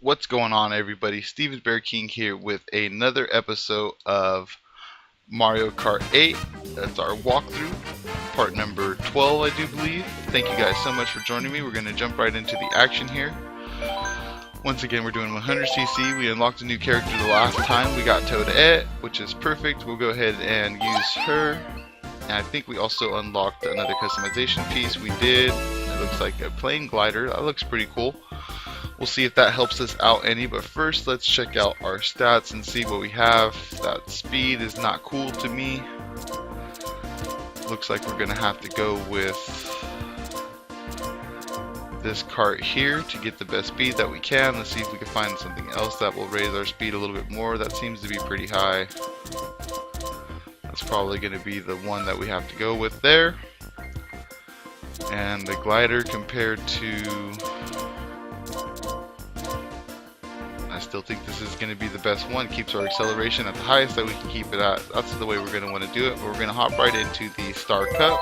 What's going on, everybody? StevenBearKing here with another episode of Mario Kart 8. That's our walkthrough, part number 12, I do believe. Thank you guys so much for joining me. We're going to jump right into the action here. Once again, we're doing 100cc. We unlocked a new character the last time. We got Toadette, which is perfect. We'll go ahead and use her. And I think we also unlocked another customization piece. We did. It looks like a plane glider. That looks pretty cool. We'll see if that helps us out any, but first let's check out our stats and see what we have. That speed is not cool to me. Looks like we're gonna have to go with this cart here to get the best speed that we can. Let's see if we can find something else that will raise our speed a little bit more. That seems to be pretty high. That's probably gonna be the one that we have to go with there. And the glider compared to, I still think this is going to be the best one. Keeps our acceleration at the highest that we can keep it at. That's the way we're going to want to do it. But we're going to hop right into the Star Cup.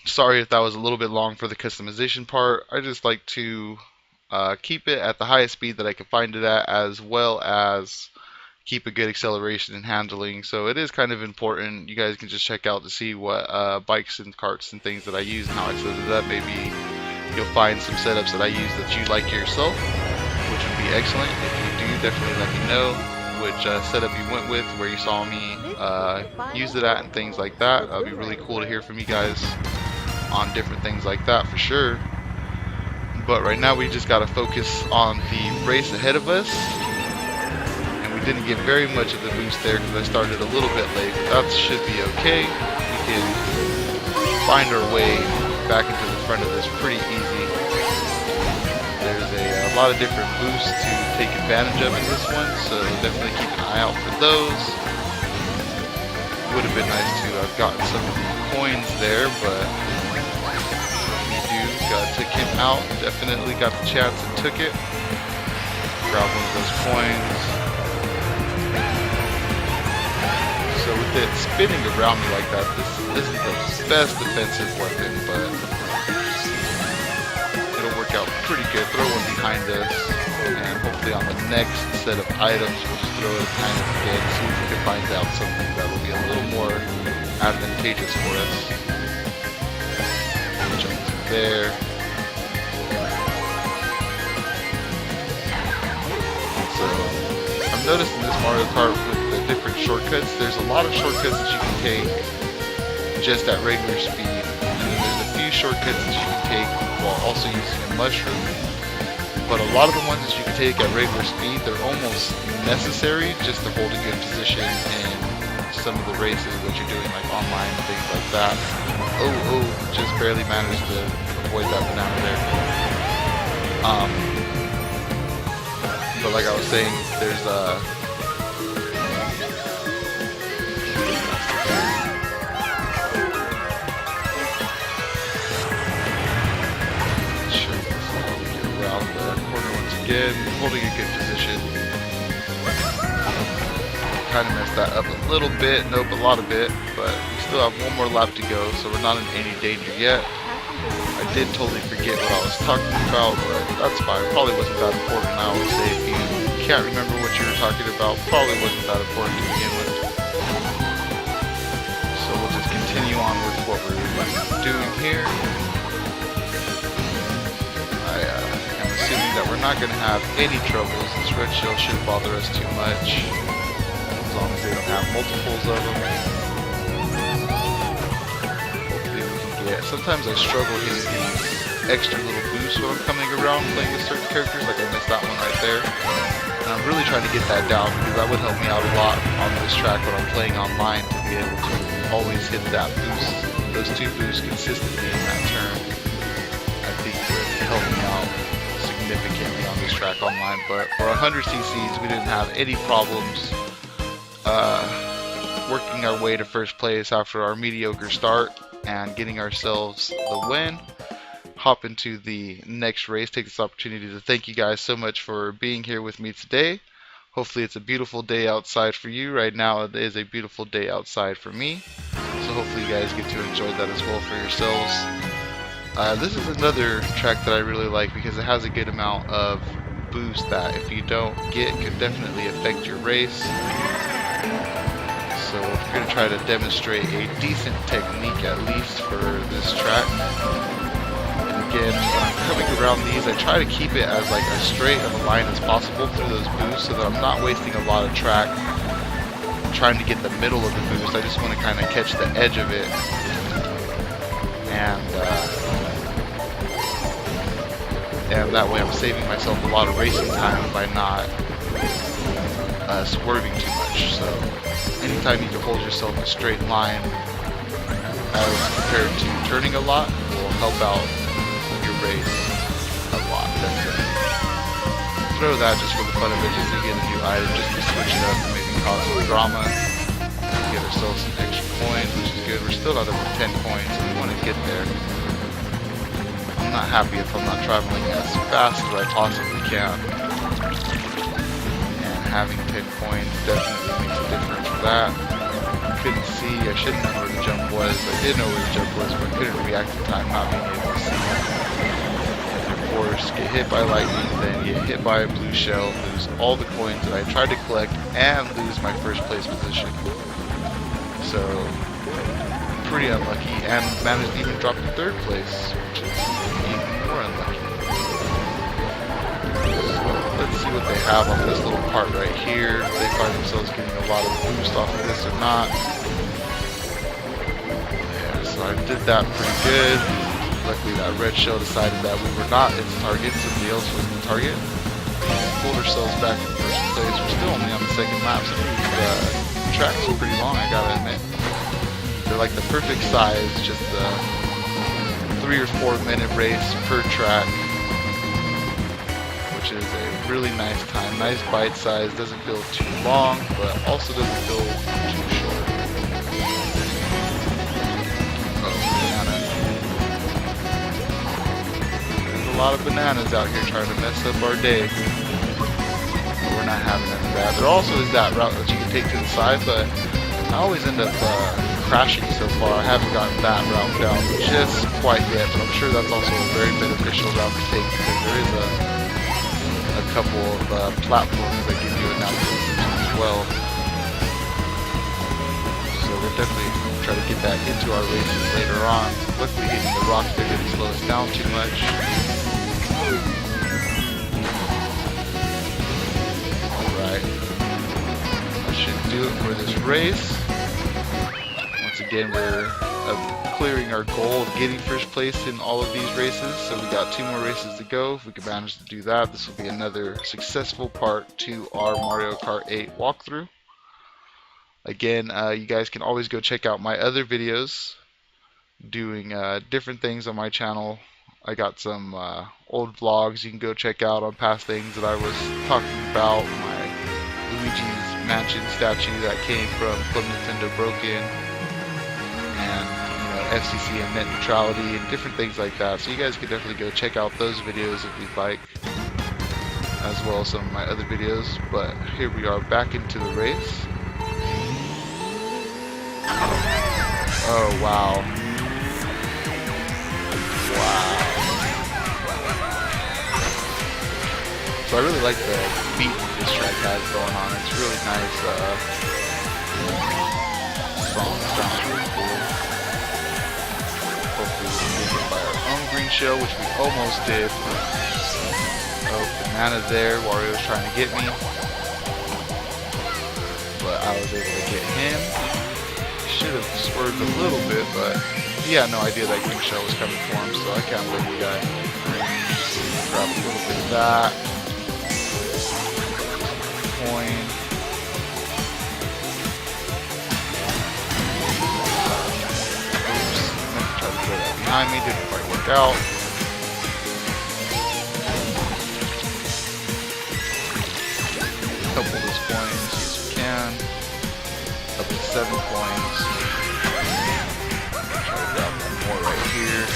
Sorry if that was a little bit long for the customization part. I just like to keep it at the highest speed that I can find it at, as well as keep a good acceleration and handling. So it is kind of important. You guys can just check out to see what bikes and carts and things that I use and how I set it up. Maybe you'll find some setups that I use that you like yourself, which would be excellent. If you do, definitely let me know which setup you went with, where you saw me use it at, and things like that. That would be really cool to hear from you guys on different things like that for sure. But right now we just got to focus on the race ahead of us. And we didn't get very much of the boost there because I started a little bit late. But that should be okay. We can find our way back into the front of this pretty easy. There's a lot of different boosts to take advantage of in this one, so definitely keep an eye out for those. Would have been nice to have gotten some of the coins there, but we took him out. Definitely got the chance and took it. Grab one of those coins. So with it spinning around me like that, this isn't the best defensive weapon, but it'll work out pretty good. Throw one behind us, and hopefully on the next set of items we'll just throw it behind us again, see if we can find out something that will be a little more advantageous for us. Jump to there. So I've noticed in this Mario Kart with the different shortcuts, there's a lot of shortcuts that you can take just at regular speed, and then there's a few shortcuts that you can take while also using a mushroom. But a lot of the ones that you can take at regular speed, they're almost necessary just to hold a good position in some of the races that you're doing, like online and things like that. Oh, just barely managed to avoid that banana there. But like I was saying, there's around the corner once again, holding a good position. Kind of messed that up a little bit, nope, a lot of it, but we still have one more lap to go, so we're not in any danger yet. I did totally forget what I was talking about, but that's fine. Probably wasn't that important. I always say if you can't remember what you were talking about, probably wasn't that important to begin with. So we'll just continue on with what we're doing here. I'm assuming that we're not going to have any troubles. This red shell shouldn't bother us too much, as long as they don't have multiples of them. Hopefully we can get... Sometimes I struggle hitting these extra little boosts when I'm coming around playing with certain characters, like I missed that one right there. And I'm really trying to get that down because that would help me out a lot on this track when I'm playing online, to be able to always hit that boost, those two boosts consistently in that turn. I think would help me out significantly on this track online. But for 100cc's, we didn't have any problems working our way to first place after our mediocre start and getting ourselves the win. Hop into the next race. Take this opportunity to thank you guys so much for being here with me today. Hopefully it's a beautiful day outside for you. Right now it is a beautiful day outside for me. So hopefully you guys get to enjoy that as well for yourselves. This is another track that I really like because it has a good amount of boost that if you don't get could definitely affect your race. So we're going to try to demonstrate a decent technique at least for this track. And again, when I'm coming around these, I try to keep it as like as straight of a line as possible through those boosts so that I'm not wasting a lot of track trying to get the middle of the boost. I just want to kind of catch the edge of it. And that way I'm saving myself a lot of racing time by not swerving too much. So anytime you can hold yourself in a straight line as compared to turning a lot will help out your race a lot. Throw that just for the fun of it, just to get a new item, just to switch it up and maybe cause some drama. Get ourselves some extra coins, which is good. We're still not over 10 coins, so we want to get there. I'm not happy if I'm not traveling as fast as I possibly can. And having 10 coins definitely makes a difference for that. Couldn't see, I shouldn't know where the jump was. I did know where the jump was, but I couldn't react in time not being able to see. And of course, get hit by lightning, then get hit by a blue shell, lose all the coins that I tried to collect, and lose my first place position. So, pretty unlucky, and managed to even drop to third place, which is even more unlucky. So, let's see what they have on this little part right here. If they find themselves getting a lot of boost off of this or not. Yeah, so I did that pretty good. Luckily that red shell decided that we were not its target, somebody else was the target. Pulled ourselves back in first place. We're still only on the second lap, so the tracks are pretty long, I gotta admit. They're like the perfect size, just a 3 or 4 minute race per track, which is a really nice time. Nice bite size, doesn't feel too long, but also doesn't feel too short. Oh, banana. There's a lot of bananas out here trying to mess up our day. But we're not having none of that. There also is that route that you can take to the side, but I always end up crashing so far. I haven't gotten that route down just quite yet, but I'm sure that's also a very beneficial route to take because there is a couple of platforms that give you a navigation as well. So we'll definitely try to get that into our races later on. Luckily hitting the rocks there didn't slow us down too much. Alright. That should do it for this race. Again, we're clearing our goal of getting first place in all of these races, so we got 2 more races to go. If we can manage to do that, this will be another successful part to our Mario Kart 8 walkthrough. Again, you guys can always go check out my other videos doing different things on my channel. I got some old vlogs you can go check out on past things that I was talking about. My Luigi's Mansion statue that came from Club Nintendo Broken. And FCC and net neutrality and different things like that. So you guys can definitely go check out those videos if you'd like, as well as some of my other videos. But here we are back into the race. Oh wow. Wow. So I really like the beat this track has going on. It's really nice. Song sounds really cool. Hopefully we can get hit by our own green shell, which we almost did. Oh, banana there. Wario's trying to get me. But I was able to get him. Should have swerved a little bit, but he had no idea that green shell was coming for him, so I can't blame the guy. Grab a little bit of that. Coin. Behind me, didn't quite work out. Couple of those coins, yes we can. Up to 7 coins. Try to grab one more right here.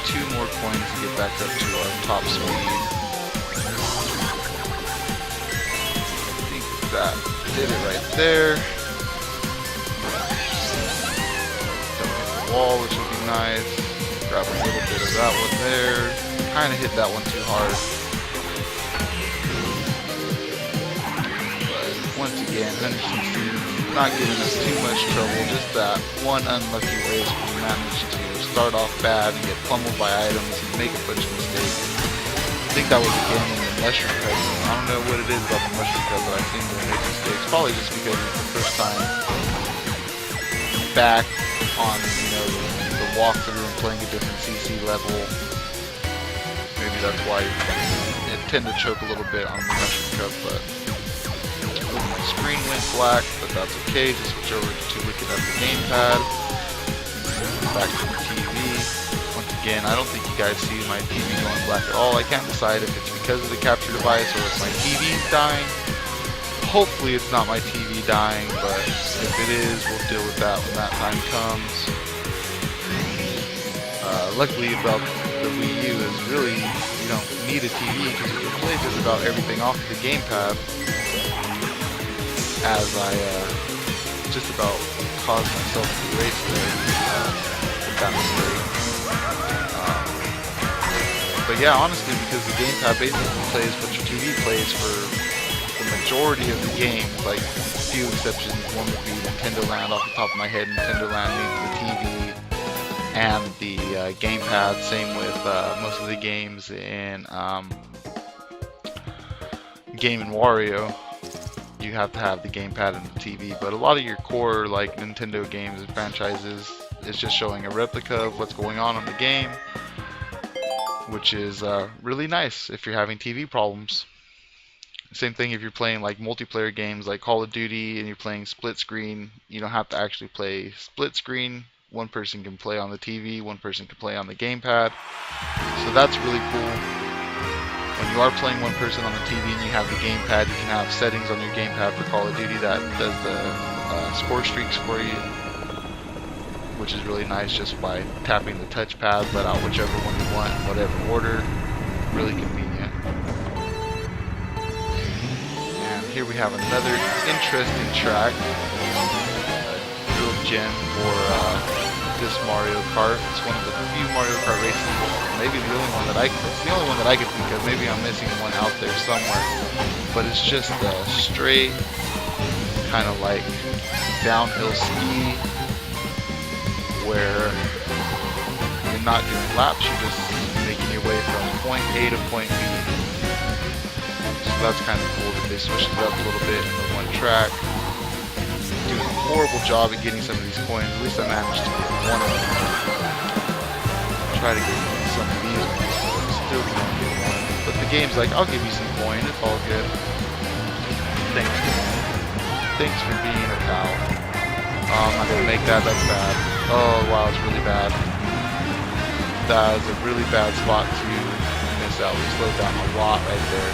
2 more coins to get back up to our top speed. I think that did it right there. wall, which would be nice. Grab a little bit of that one there. Kind of hit that one too hard. But once again, 160, not giving us too much trouble. Just that one unlucky race where we managed to start off bad and get pummeled by items and make a bunch of mistakes. I think that was again in the mushroom cut. I don't know what it is about the mushroom cut, but I seem to make mistakes. Probably just because it's the first time back on, you know, the walkthrough and playing a different CC level. Maybe that's why it tend to choke a little bit on the mushroom cut, but my screen went black, but that's okay. Just switch over to looking at the gamepad. Back to the TV. Once again, I don't think you guys see my TV going black at all. I can't decide if it's because of the capture device or if my TV's dying. Hopefully it's not my TV dying, but if it is, we'll deal with that when that time comes. Luckily about the Wii U is really, you don't need a TV because you can play just about everything off of the gamepad. As I just about caused myself to race there with that mistake. But yeah, honestly, because the gamepad basically plays what your TV plays for the majority of the games, like a few exceptions. One would be Nintendo Land off the top of my head. Nintendo Land means the TV and the gamepad. Same with most of the games in Game & Wario. You have to have the gamepad and the TV, but a lot of your core like Nintendo games and franchises is just showing a replica of what's going on in the game, which is really nice if you're having TV problems. Same thing if you're playing like multiplayer games like Call of Duty and you're playing split screen. You don't have to actually play split screen. One person can play on the TV, one person can play on the gamepad. So that's really cool. When you are playing one person on the TV and you have the gamepad, you can have settings on your gamepad for Call of Duty that does the score streaks for you, which is really nice just by tapping the touchpad, let out whichever one you want in whatever order. Really convenient. And here we have another interesting track, a real gem for this Mario Kart. It's one of the few Mario Kart races, maybe the only one that it's the only one that I can think of. Maybe I'm missing one out there somewhere, but it's just a straight kind of like downhill ski where you're not doing laps, you're just making your way from point A to point B. So that's kind of cool that they switched it up a little bit in the one track. Doing a horrible job at getting some of these coins. At least I managed to get one of them. Try to get some of these ones, but still can't get one. But the game's like, I'll give you some coin, it's all good. Thanks, man. Thanks for being a pal. Oh, I'm not gonna make that, that's bad. Oh, wow, it's really bad. That is a really bad spot to miss out. We slowed down a lot right there.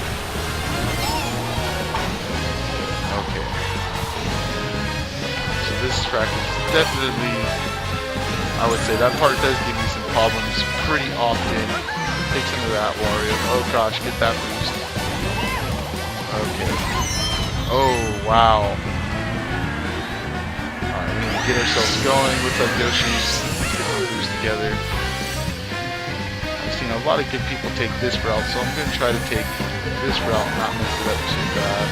Okay. So this track is definitely, I would say that part does give me some problems pretty often. Take some of that, Wario. Oh gosh, get that boost. Okay. Oh, wow. Alright, we need to get ourselves going. What's up, Yoshi? Let's get some boost together. I've seen a lot of good people take this route, so I'm going to try to take this route and not mess it up too bad.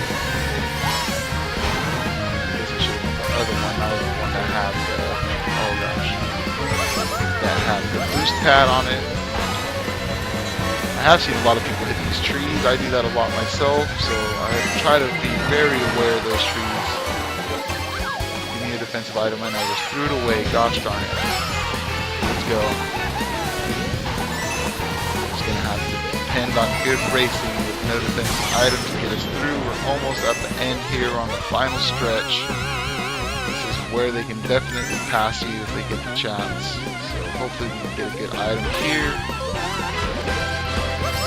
I guess I should have went the other one, not the one that had the, oh gosh, that had the boost pad on it. I have seen a lot of people hit these trees. I do that a lot myself, so I try to be very aware of those trees. Give me a defensive item. I know, just threw it away. Gosh darn it. Let's go. Just gonna have to depend on good racing with no defensive item to get us through. We're almost at the end here on the final stretch. This is where they can definitely pass you if they get the chance. So hopefully we can get a good item here.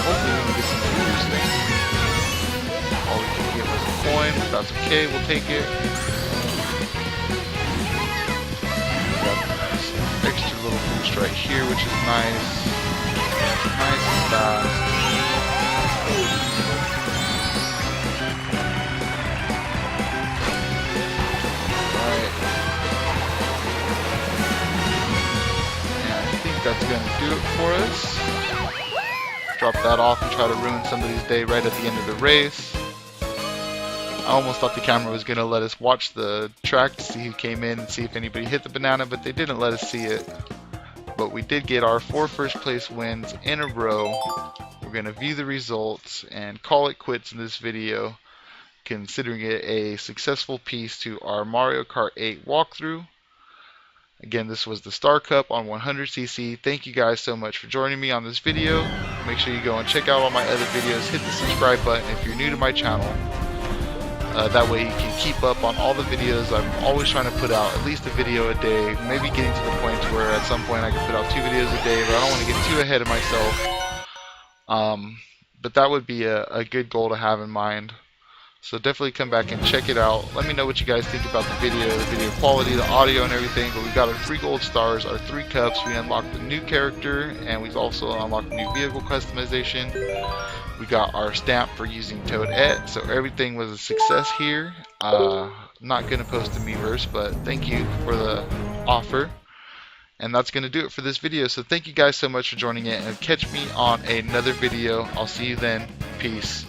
Hopefully we can get some boost things. All we can get was a coin, but that's okay, we'll take it. We got this extra little boost right here, which is nice. Nice and fast. Alright. think that's going to do it for us. Drop that off and try to ruin somebody's day right at the end of the race. I almost thought the camera was going to let us watch the track to see who came in and see if anybody hit the banana, but they didn't let us see it. But we did get our 4 first place wins in a row. We're going to view the results and call it quits in this video, considering it a successful piece to our Mario Kart 8 walkthrough. Again, this was the Star Cup on 100cc. Thank you guys so much for joining me on this video. Make sure you go and check out all my other videos. Hit the subscribe button if you're new to my channel. That way you can keep up on all the videos. I'm always trying to put out at least a video a day, maybe getting to the point where at some point I can put out 2 videos a day, but I don't want to get too ahead of myself. But that would be a good goal to have in mind. So definitely come back and check it out. Let me know what you guys think about the video quality, the audio and everything. But we got our 3 gold stars, our 3 cups. We unlocked a new character, and we've also unlocked new vehicle customization. We got our stamp for using Toadette, so everything was a success here. Not going to post a Miiverse, but thank you for the offer. And that's going to do it for this video. So thank you guys so much for joining in, and catch me on another video. I'll see you then. Peace.